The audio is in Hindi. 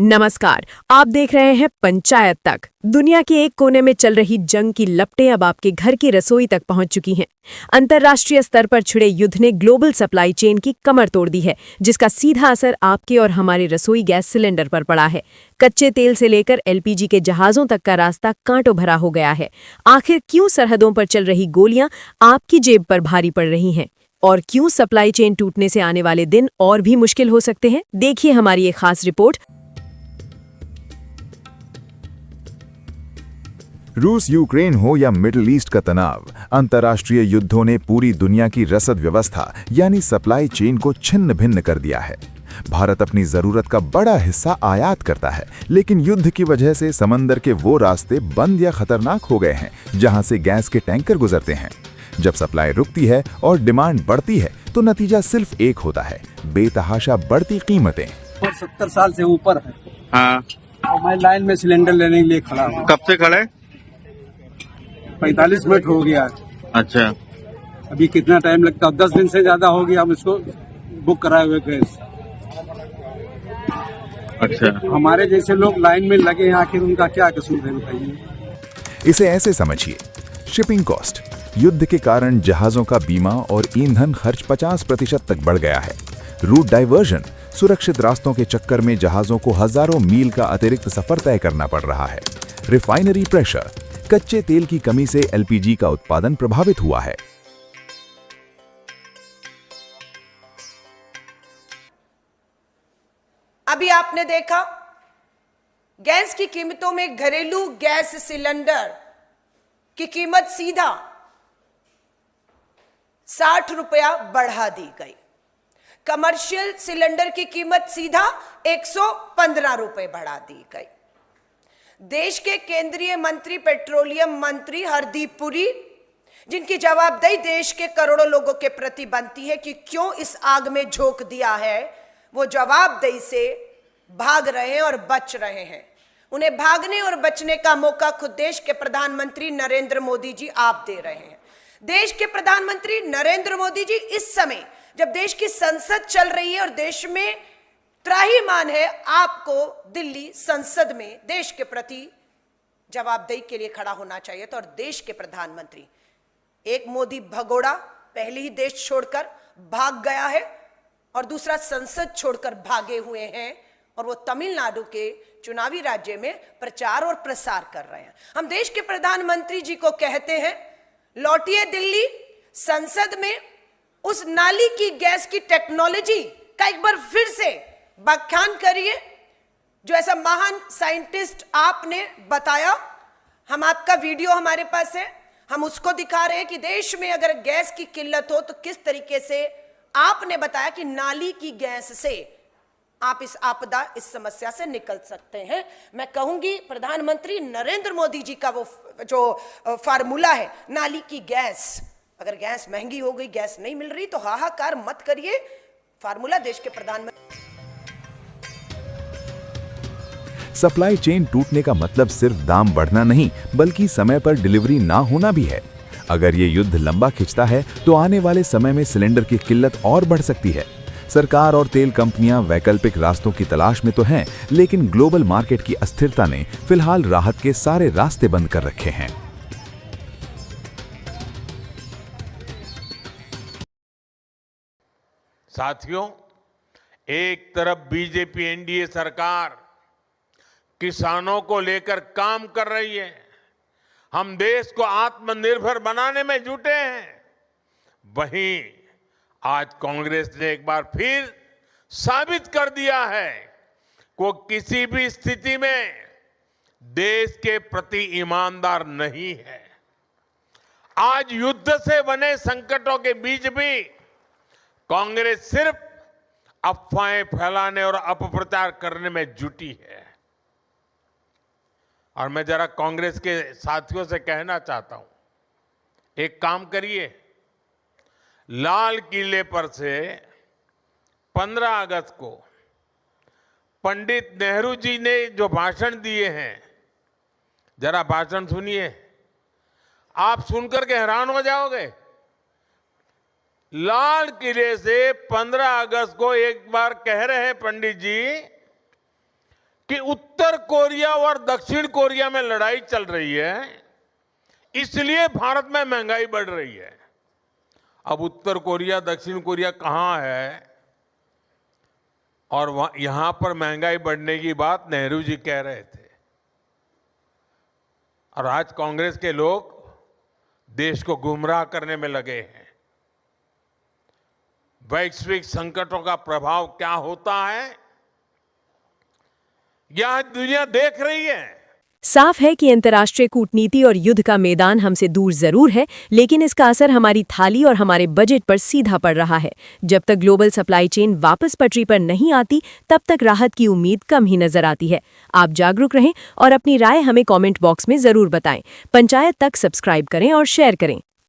नमस्कार, आप देख रहे हैं पंचायत तक। दुनिया के एक कोने में चल रही जंग की लपटें अब आपके घर की रसोई तक पहुंच चुकी हैं। अंतर्राष्ट्रीय स्तर पर छिड़े युद्ध ने ग्लोबल सप्लाई चेन की कमर तोड़ दी है, जिसका सीधा असर आपके और हमारे रसोई गैस सिलेंडर पर पड़ा है। कच्चे तेल से लेकर एलपीजी के जहाजों तक का रास्ता कांटों भरा हो गया है। आखिर क्यों सरहदों पर चल रही गोलियां आपकी जेब पर भारी पड़ रही हैं? और क्यों सप्लाई चेन टूटने से आने वाले दिन और भी मुश्किल हो सकते हैं? देखिए हमारी एक खास रिपोर्ट। रूस यूक्रेन हो या मिडिल ईस्ट का तनाव, अंतर्राष्ट्रीय युद्धों ने पूरी दुनिया की रसद व्यवस्था यानी सप्लाई चेन को छिन्न भिन्न कर दिया है। भारत अपनी जरूरत का बड़ा हिस्सा आयात करता है, लेकिन युद्ध की वजह से समंदर के वो रास्ते बंद या खतरनाक हो गए हैं जहां से गैस के टैंकर गुजरते हैं। जब सप्लाई रुकती है और डिमांड बढ़ती है तो नतीजा सिर्फ एक होता है, बेतहाशा बढ़ती कीमतें। 70 साल से ऊपर है। हाँ, और मैं लाइन में सिलेंडर लेने के लिए खड़ा हूँ। कब से खड़े? 45 मिनट हो गया। अच्छा, अभी कितना टाइम लगता है? 10 दिन से ज्यादा हो गया हम इसको बुक कराए हुए गैस। अच्छा। हमारे जैसे लोग लाइन में लगे हैं, आखिर उनका क्या कसूर है बताइए। इसे ऐसे समझिए, शिपिंग कॉस्ट, युद्ध के कारण जहाजों का बीमा और ईंधन खर्च 50% तक बढ़ गया है। रूट डाइवर्जन, सुरक्षित रास्तों के चक्कर में जहाजों को हजारों मील का अतिरिक्त सफर तय करना पड़ रहा है। रिफाइनरी प्रेशर, कच्चे तेल की कमी से एलपीजी का उत्पादन प्रभावित हुआ है। अभी आपने देखा गैस की कीमतों में घरेलू गैस सिलेंडर की कीमत सीधा 60 रुपया बढ़ा दी गई। कमर्शियल सिलेंडर की कीमत सीधा 115 रुपए बढ़ा दी गई। देश के केंद्रीय मंत्री, पेट्रोलियम मंत्री हरदीप पुरी, जिनकी जवाबदेही देश के करोड़ों लोगों के प्रति बनती है कि क्यों इस आग में झोंक दिया है, वो जवाबदेही से भाग रहे हैं और बच रहे हैं। उन्हें भागने और बचने का मौका खुद देश के प्रधानमंत्री नरेंद्र मोदी जी आप दे रहे हैं। देश के प्रधानमंत्री नरेंद्र मोदी जी इस समय जब देश की संसद चल रही है और देश में त्राहिमाम है, आपको दिल्ली संसद में देश के प्रति जवाबदेही के लिए खड़ा होना चाहिए। तो और देश के प्रधानमंत्री, एक मोदी भगोड़ा पहले ही देश छोड़कर भाग गया है और दूसरा संसद छोड़कर भागे हुए हैं और वो तमिलनाडु के चुनावी राज्य में प्रचार और प्रसार कर रहे हैं। हम देश के प्रधानमंत्री जी को कहते हैं, लौटिए दिल्ली, संसद में उस नाली की गैस की टेक्नोलॉजी का एक बार फिर से व्याख्यान करिए, जो ऐसा महान साइंटिस्ट आपने बताया। हम आपका वीडियो हमारे पास है, हम उसको दिखा रहे हैं कि देश में अगर गैस की किल्लत हो तो किस तरीके से आपने बताया कि नाली की गैस से आप इस आपदा, इस समस्या से निकल सकते हैं। मैं कहूंगी प्रधानमंत्री नरेंद्र मोदी जी का वो जो फार्मूला है, नाली की गैस, अगर गैस महंगी हो गई, गैस नहीं मिल रही तो हाहाकार मत करिए। फार्मूला देश के प्रधानमंत्री। सप्लाई चेन टूटने का मतलब सिर्फ दाम बढ़ना नहीं, बल्कि समय पर डिलीवरी ना होना भी है। अगर ये युद्ध लंबा खिंचता है तो आने वाले समय में सिलेंडर की किल्लत और बढ़ सकती है। सरकार और तेल कंपनियां वैकल्पिक रास्तों की तलाश में तो हैं, लेकिन ग्लोबल मार्केट की अस्थिरता ने फिलहाल राहत के सारे रास्ते बंद कर रखे हैं। साथियों, एक तरफ बीजेपी एनडीए सरकार किसानों को लेकर काम कर रही है, हम देश को आत्मनिर्भर बनाने में जुटे हैं। वहीं आज कांग्रेस ने एक बार फिर साबित कर दिया है कि वो किसी भी स्थिति में देश के प्रति ईमानदार नहीं है। आज युद्ध से बने संकटों के बीच भी कांग्रेस सिर्फ अफवाहें फैलाने और अपप्रचार करने में जुटी है। और मैं जरा कांग्रेस के साथियों से कहना चाहता हूं, एक काम करिए, लाल किले पर से 15 अगस्त को पंडित नेहरू जी ने जो भाषण दिए हैं, जरा भाषण सुनिए, आप सुनकर के हैरान हो जाओगे। लाल किले से 15 अगस्त को एक बार कह रहे हैं पंडित जी कि उत्तर कोरिया और दक्षिण कोरिया में लड़ाई चल रही है, इसलिए भारत में महंगाई बढ़ रही है। अब उत्तर कोरिया दक्षिण कोरिया कहां है और यहां पर महंगाई बढ़ने की बात नेहरू जी कह रहे थे, और आज कांग्रेस के लोग देश को गुमराह करने में लगे हैं। वैश्विक संकटों का प्रभाव क्या होता है, यह दुनिया देख रही है। साफ है कि अंतर्राष्ट्रीय कूटनीति और युद्ध का मैदान हमसे दूर जरूर है, लेकिन इसका असर हमारी थाली और हमारे बजट पर सीधा पड़ रहा है। जब तक ग्लोबल सप्लाई चेन वापस पटरी पर नहीं आती, तब तक राहत की उम्मीद कम ही नजर आती है। आप जागरूक रहें और अपनी राय हमें कमेंट बॉक्स में जरूर बताएं। पंचायत तक सब्सक्राइब करें और शेयर करें।